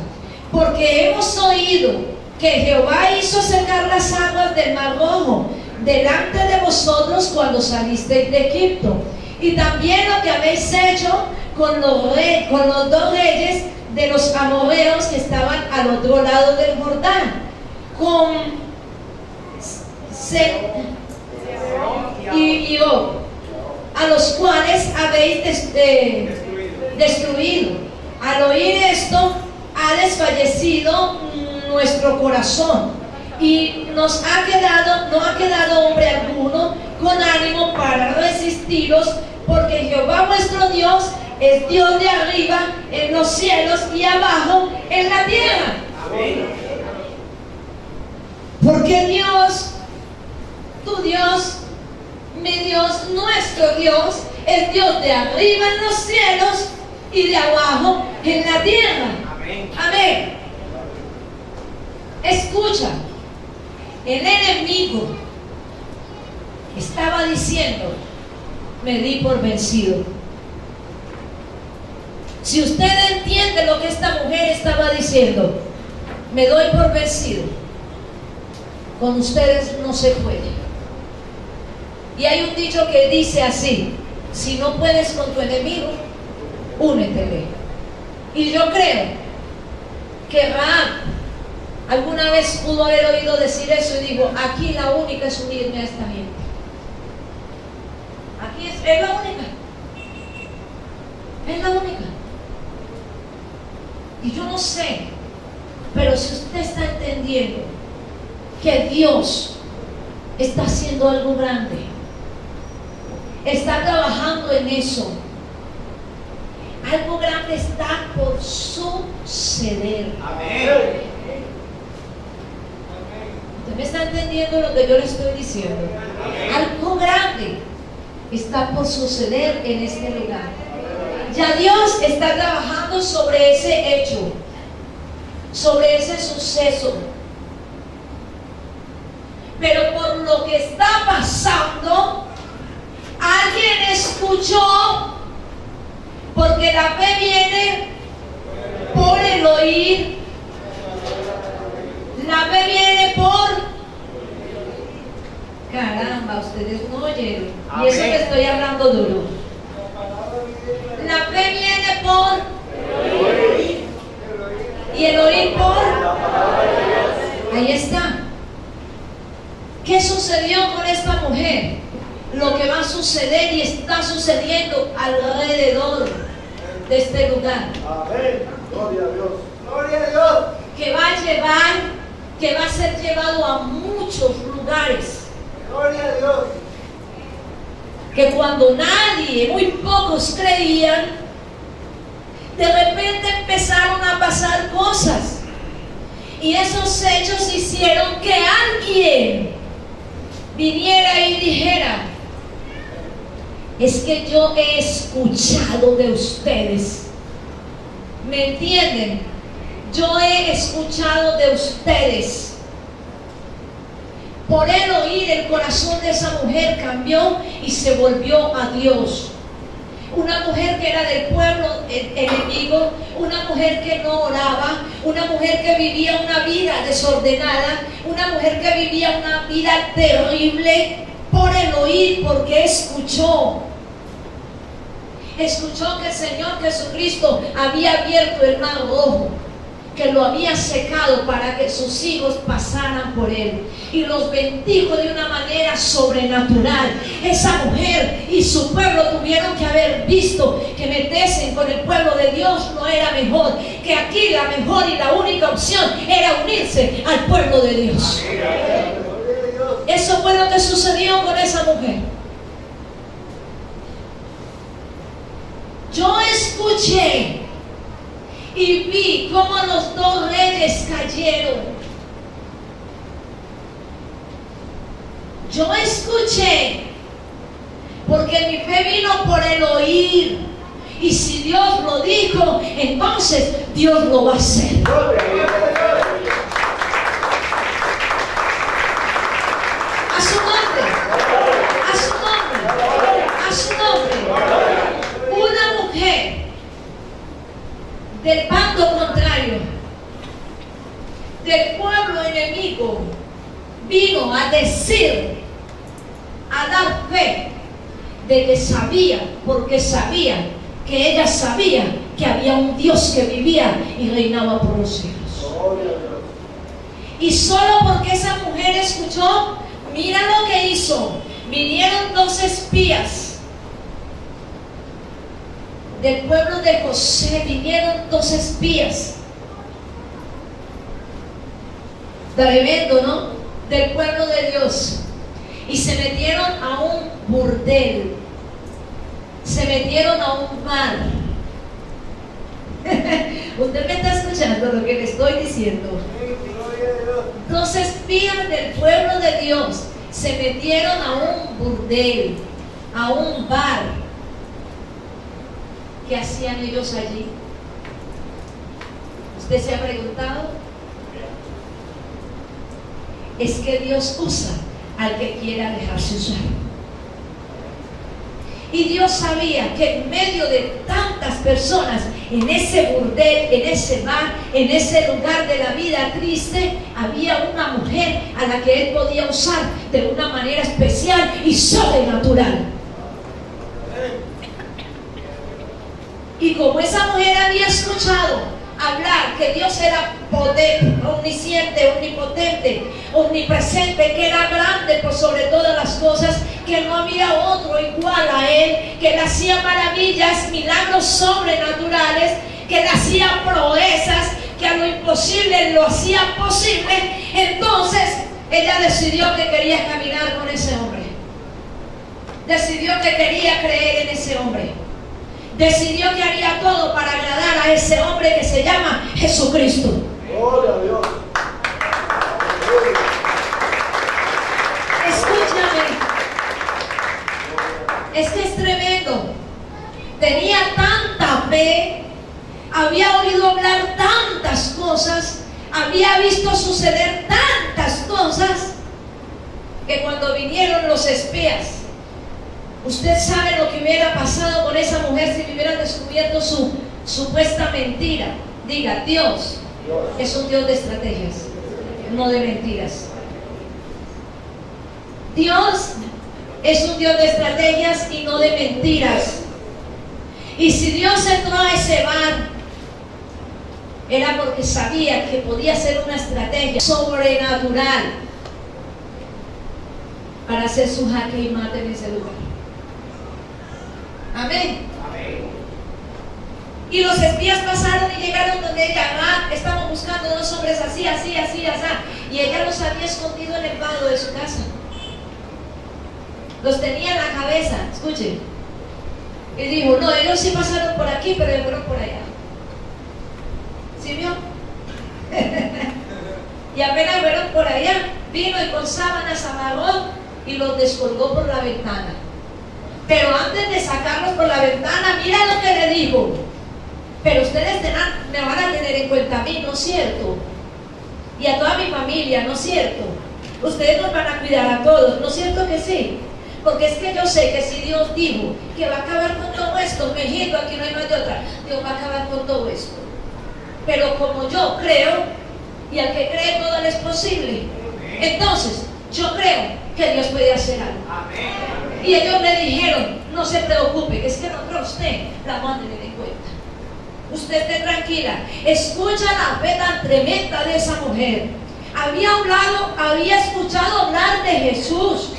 porque hemos oído que Jehová hizo secar las aguas del Mar Rojo delante de vosotros cuando salisteis de Egipto, y también lo que habéis hecho con los dos reyes de los amorreos que estaban al otro lado del Jordán, con y a los cuales habéis destruido. Al oír esto, ha desfallecido nuestro corazón, y no ha quedado hombre alguno con ánimo para resistiros, porque Jehová vuestro Dios es Dios de arriba en los cielos y abajo en la tierra. Amén. Porque Dios, tu Dios, mi Dios, nuestro Dios, es Dios de arriba en los cielos y de abajo en la tierra. Amén. Amén. Escucha, el enemigo estaba diciendo, me di por vencido. Si usted entiende lo que esta mujer estaba diciendo, me doy por vencido, con ustedes no se puede. Y hay un dicho que dice así, si no puedes con tu enemigo, únetele. Y yo creo que Rahab alguna vez pudo haber oído decir eso y dijo, aquí la única es unirme a esta gente. Aquí es la única. Es la única. Y yo no sé, pero si usted está entendiendo que Dios está haciendo algo grande, está trabajando en eso, algo grande está por suceder. Amén. ¿Usted me está entendiendo lo que yo le estoy diciendo? Algo grande está por suceder en este lugar. Ya Dios está trabajando sobre ese hecho. sobre ese suceso. Pero por lo que está pasando, alguien escuchó, porque la fe viene por el oír. La fe viene por... Caramba, ustedes no oyeron. Y eso que estoy hablando duro. La fe viene por... Y el oír por... Ahí está. ¿Qué sucedió con esta mujer? Lo que va a suceder y está sucediendo alrededor de este lugar. Amén. Gloria a Dios. Gloria a Dios. Que va a llevar, que va a ser llevado a muchos lugares. Gloria a Dios. Que cuando nadie, muy pocos creían, de repente empezaron a pasar cosas. Y esos hechos hicieron que alguien viniera y dijera: es que yo he escuchado de ustedes. ¿Me entienden? Yo he escuchado de ustedes. Por el oír, el corazón de esa mujer cambió y se volvió a Dios. Una mujer que era del pueblo enemigo, una mujer que no oraba, una mujer que vivía una vida desordenada, una mujer que vivía una vida terrible, por el oír, porque escuchó que el Señor Jesucristo había abierto el mar rojo, que lo había secado para que sus hijos pasaran por él, y los bendijo de una manera sobrenatural. Esa mujer y su pueblo tuvieron que haber visto que meterse con el pueblo de Dios no era mejor, que aquí la mejor y la única opción era unirse al pueblo de Dios. Eso fue lo que sucedió con esa mujer. Yo escuché y vi cómo los dos reyes cayeron. Yo escuché, porque mi fe vino por el oír. Y si Dios lo dijo, entonces Dios lo va a hacer. A su nombre, a su nombre, a su nombre. Una mujer del bando contrario, del pueblo enemigo, vino a decir, a dar fe de que sabía, porque sabía que ella sabía que había un Dios que vivía y reinaba por los siglos. Y solo porque esa mujer escuchó, mira lo que hizo. Vinieron 2 espías del pueblo de José, vinieron 2 espías. Tremendo, ¿no? Del pueblo de Dios. Y se metieron a un burdel. Se metieron a un bar. Usted me está escuchando lo que le estoy diciendo. 2 espías del pueblo de Dios se metieron a un burdel, a un bar. ¿Qué hacían ellos allí? ¿Usted se ha preguntado? Es que Dios usa al que quiera dejarse usar. Y Dios sabía que en medio de tantas personas, en ese burdel, en ese bar, en ese lugar de la vida triste, había una mujer a la que Él podía usar de una manera especial y sobrenatural. Y como esa mujer había escuchado hablar que Dios era poder, omnisciente, omnipotente, omnipresente, que era grande por sobre todas las cosas, que no había otro igual a Él, que le hacía maravillas, milagros sobrenaturales, que le hacía proezas, que a lo imposible lo hacía posible, entonces ella decidió que quería caminar con ese hombre. Decidió que quería creer en ese hombre. Decidió que haría todo para agradar a ese hombre que se llama Jesucristo. Gloria a Dios. Escúchame. Es que es tremendo. Tenía tanta fe, había oído hablar tantas cosas, había visto suceder tantas cosas que cuando vinieron los espías, usted sabe lo que hubiera pasado con esa mujer si hubieran descubierto su supuesta mentira. Diga, Dios es un Dios de estrategias, no de mentiras. Dios es un Dios de estrategias y no de mentiras. Y si Dios entró a ese bar, era porque sabía que podía ser una estrategia sobrenatural para hacer su jaque y mate en ese lugar. Amén. Y los espías pasaron y llegaron donde ella, estamos buscando dos hombres así, así, así, así. Y ella los había escondido en el vado de su casa. Los tenía en la cabeza, escuchen. Y dijo, no, ellos sí pasaron por aquí, pero ellos fueron por allá. ¿Sí vio? Y apenas fueron por allá, vino y con sábanas amarró y los descolgó por la ventana. Pero antes de sacarlos por la ventana, mira lo que le dijo. Pero ustedes me van a tener en cuenta a mí, ¿no es cierto? Y a toda mi familia, ¿no es cierto? Ustedes nos van a cuidar a todos, ¿no es cierto que sí? Porque es que yo sé que si Dios dijo que va a acabar con todo esto, México, aquí no hay más de otra, Dios va a acabar con todo esto. Pero como yo creo, y al que cree todo le es posible, entonces yo creo que Dios puede hacer algo. Y ellos le dijeron, no se preocupe, que es que nosotros usted la vamos a tener en cuenta. Usted esté tranquila. Escucha la fe tan tremenda de esa mujer. Había escuchado hablar de Jesús,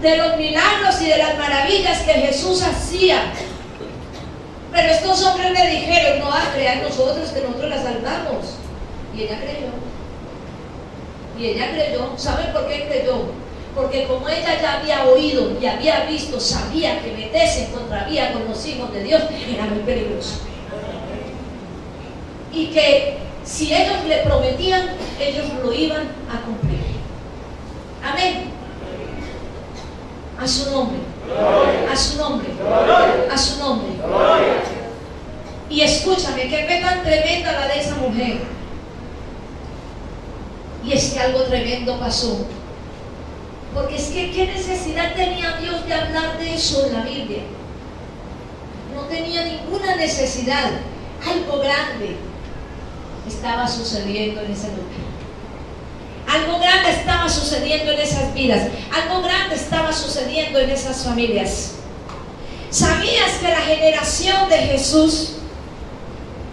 de los milagros y de las maravillas que Jesús hacía. Pero estos hombres le dijeron, no va a creer nosotros, que nosotros la salvamos. Y ella creyó. Y ella creyó. ¿Saben por qué creyó? Porque como ella ya había oído y había visto, sabía que meterse en contravía con los hijos de Dios era muy peligroso. Y que si ellos le prometían, ellos lo iban a cumplir. Amén. A su nombre. A su nombre. A su nombre. Y escúchame, qué fe tan tremenda la de esa mujer. Y es que algo tremendo pasó. Porque es que ¿qué necesidad tenía Dios de hablar de eso en la Biblia? No tenía ninguna necesidad. Algo grande estaba sucediendo en ese lugar. Algo grande estaba sucediendo en esas vidas. Algo grande estaba sucediendo en esas familias. ¿Sabías que la generación de Jesús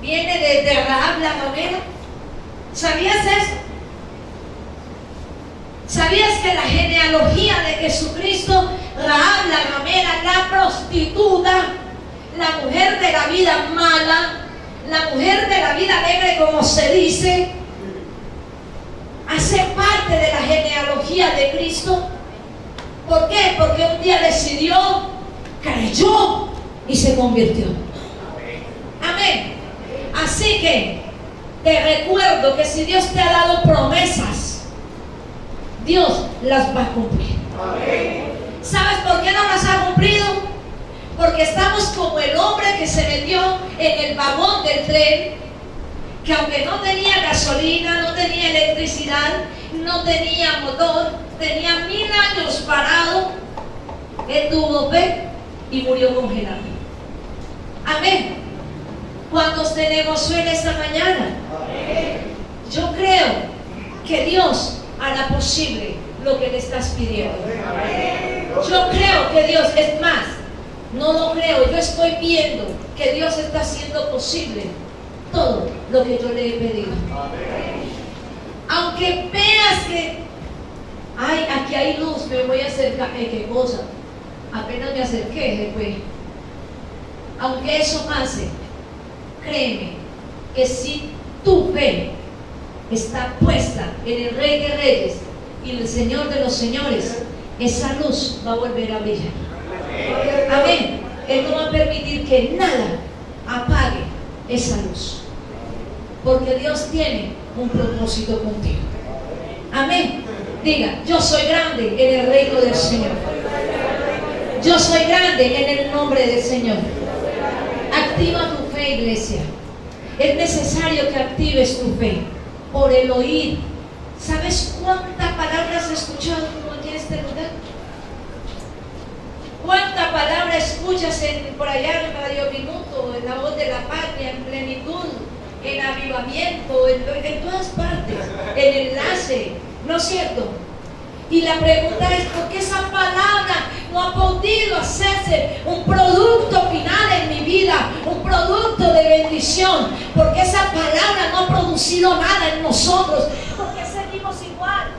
viene de Rahab la ramera? ¿Sabías eso? ¿Sabías que la genealogía de Jesucristo, Rahab la ramera, la prostituta, la mujer de la vida mala, la mujer de la vida alegre, como se dice, hace parte de la genealogía de Cristo? ¿Por qué? Porque un día decidió, creyó y se convirtió. Amén. Así que te recuerdo que si Dios te ha dado promesas, Dios las va a cumplir. ¿Sabes por qué no las ha cumplido? Porque estamos como el hombre que se metió en el vagón del tren, que aunque no tenía gasolina, no tenía electricidad, no tenía motor, tenía 1000 años parado, él tuvo fe y murió congelado. Amén. ¿Cuántos tenemos fe en esta mañana? Yo creo que Dios hará posible lo que le estás pidiendo. Yo creo que Dios, es más, no lo creo, yo estoy viendo que Dios está haciendo posible todo lo que yo le he pedido. Aunque veas que, ay, aquí hay luz, me voy a acercar, qué cosa, apenas me acerqué después. Aunque eso pase, créeme que si tu fe está puesta en el Rey de Reyes y el Señor de los Señores, esa luz va a volver a brillar. Amén. Él no va a permitir que nada apague esa luz, porque Dios tiene un propósito contigo. Amén. Diga, yo soy grande en el reino del Señor. Yo soy grande en el nombre del Señor. Activa tu fe, iglesia. es necesario que actives tu fe por el oír. ¿Sabes cuántas palabras has escuchado tú aquí en este lugar? ¿Cuánta palabra escuchas por allá en Radio Minuto, en La Voz de la Patria, en Plenitud, en Avivamiento, en todas partes, en Enlace? ¿No es cierto? Y la pregunta es, ¿por qué esa palabra no ha podido hacerse un producto final en mi vida, un producto de bendición? Porque esa palabra no ha producido nada en nosotros, porque seguimos igual.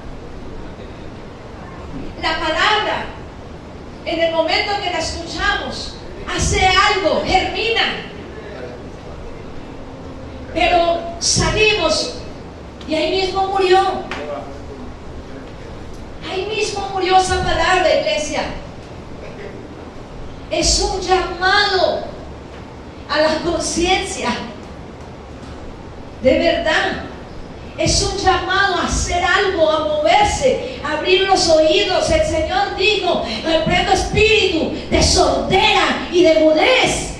La palabra, en el momento que la escuchamos, hace algo, germina. Pero salimos y ahí mismo murió. Ahí mismo murió esa palabra, iglesia. Es un llamado a la conciencia. De verdad. Es un llamado a hacer algo, a moverse, a abrir los oídos. El Señor dijo: reprendo espíritu de sordera y de mudez.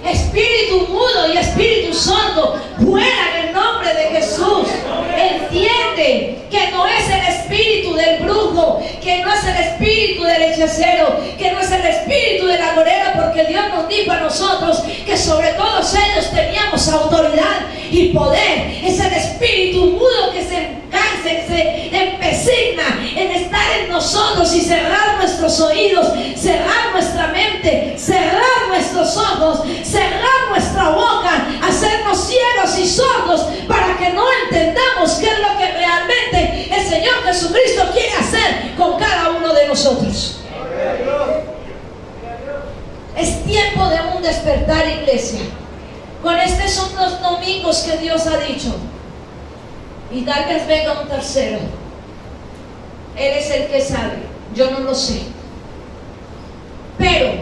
Espíritu mudo y espíritu sordo, fuera en el nombre de Jesús. Entiende que no es el espíritu del brujo, que no es el espíritu del hechicero, que no es el espíritu del agorero, porque Dios nos dijo a nosotros que sobre todos ellos teníamos autoridad y poder. Es el espíritu mudo que se empecinna en estar en nosotros y cerrar nuestros oídos, cerrar nuestra mente, cerrar nuestros ojos, cerrar nuestra boca, hacernos ciegos y sordos para que no entendamos qué es lo que realmente el Señor Jesucristo quiere hacer con cada uno de nosotros. Es tiempo de un despertar, iglesia. Con estos son los domingos que Dios ha dicho, y tal vez venga un tercero. Él es el que sabe, yo no lo sé. Pero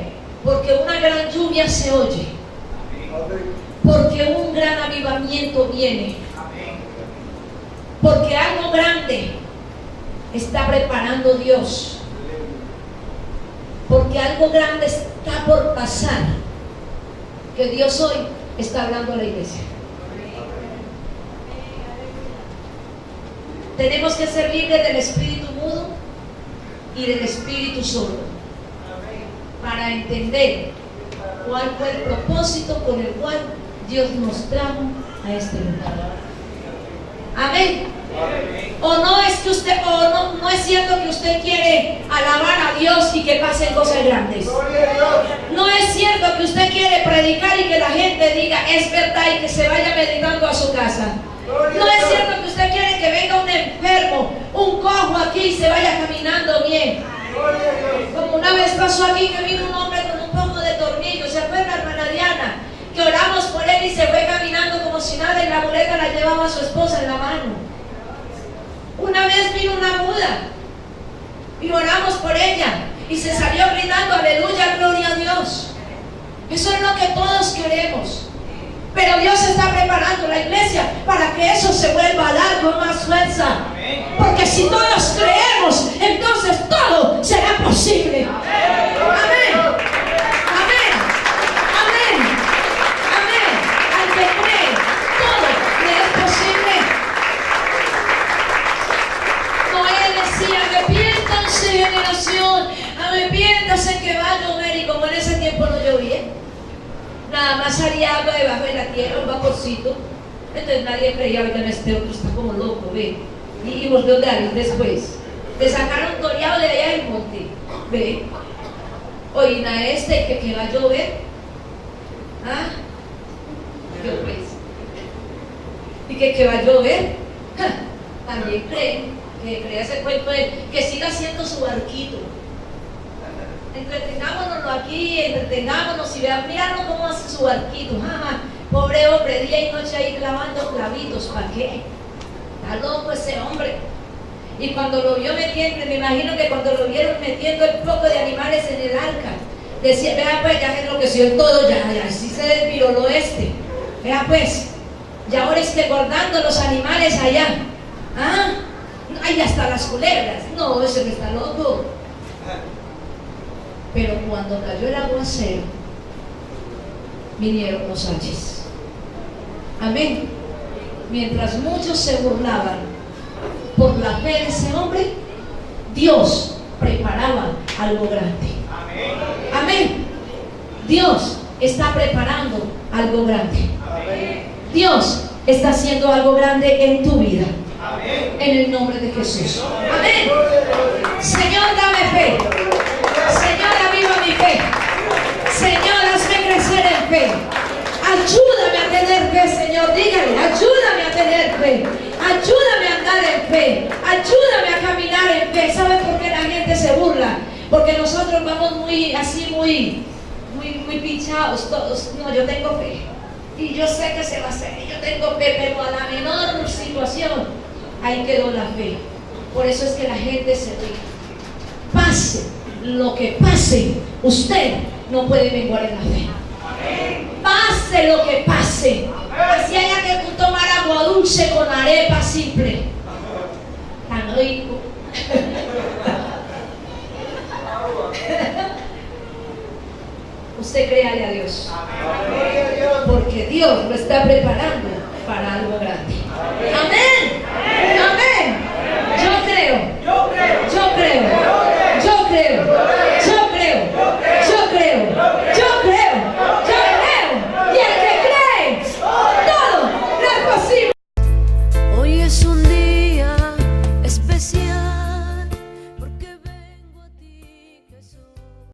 porque una gran lluvia se oye, porque un gran avivamiento viene, porque algo grande está preparando Dios, porque algo grande está por pasar, que Dios hoy está hablando a la iglesia. Tenemos que ser libres del espíritu mudo y del espíritu sordo para entender cuál fue el propósito con el cual Dios nos trajo a este lugar. Amén. O no es que usted, no es cierto que usted quiere alabar a Dios y que pasen cosas grandes. No es cierto que usted quiere predicar y que la gente diga es verdad y que se vaya meditando a su casa. No es cierto que usted quiere que venga un enfermo, un cojo aquí y se vaya caminando bien. Como una vez pasó aquí que vino un hombre con un poco de tornillo, se fue la hermana Diana, que oramos por él y se fue caminando como si nada, y la muleta la llevaba a su esposa en la mano. Una vez vino una muda y oramos por ella y se salió gritando aleluya, gloria a Dios. Eso es lo que todos queremos. Pero Dios está preparando la iglesia para que eso se vuelva a dar con más fuerza. Porque si todos creemos, entonces todo será posible. Amén. Amén. Amén. Amén. Al que cree, todo le es posible. Noé decía: arrepiéntanse, generación, arrepiéntanse que va a llover. Y como en ese tiempo no llovía, nada más salía agua debajo de la tierra, un vaporcito. Entonces nadie creía: oigan, este otro está como loco, ve. Y volvió de ahí después. Le sacaron toreado de allá del monte, ve. Oigan, a este que va a llover. ¿Ah? ¿Qué pues? Y que va a llover. También creen que crea ese cuento de que siga haciendo su barquito. Entretengámonos aquí, entretengámonos y vean, míralo cómo hace su barquito. Pobre hombre, día y noche ahí clavando clavitos. ¿Para qué? Está loco ese hombre. Y cuando lo vio metiendo, me imagino que cuando lo vieron metiendo el poco de animales en el arca, decía: vea pues, ya se enloqueció el todo, ya sí se desviroló este. Vea pues, ya ahora esté guardando los animales allá. Ahí hasta las culebras. No, ese no está loco. Pero cuando cayó el aguacero, vinieron los ayes. Amén. Mientras muchos se burlaban por la fe de ese hombre, Dios preparaba algo grande. Amén. Dios está preparando algo grande. Dios está haciendo algo grande en tu vida. En el nombre de Jesús. Amén. Señor, dame fe. Señor, aviva mi fe. Señor, hazme crecer en fe. Ayúdame a tener fe, Señor. Dígale, ayúdame a tener fe. Ayúdame a andar en fe. Ayúdame a caminar en fe. ¿Sabes por qué la gente se burla? Porque nosotros vamos muy pinchados todos. No, yo tengo fe. Y yo sé que se va a hacer. Y yo tengo fe, pero a la menor situación, ahí quedó la fe. Por eso es que la gente se ríe. Pase lo que pase, usted no puede menguar en la fe. Pase lo que pase. Así haya que tomar agua dulce con arepa simple. Tan rico. Usted créale a Dios. Porque Dios lo está preparando para algo grande.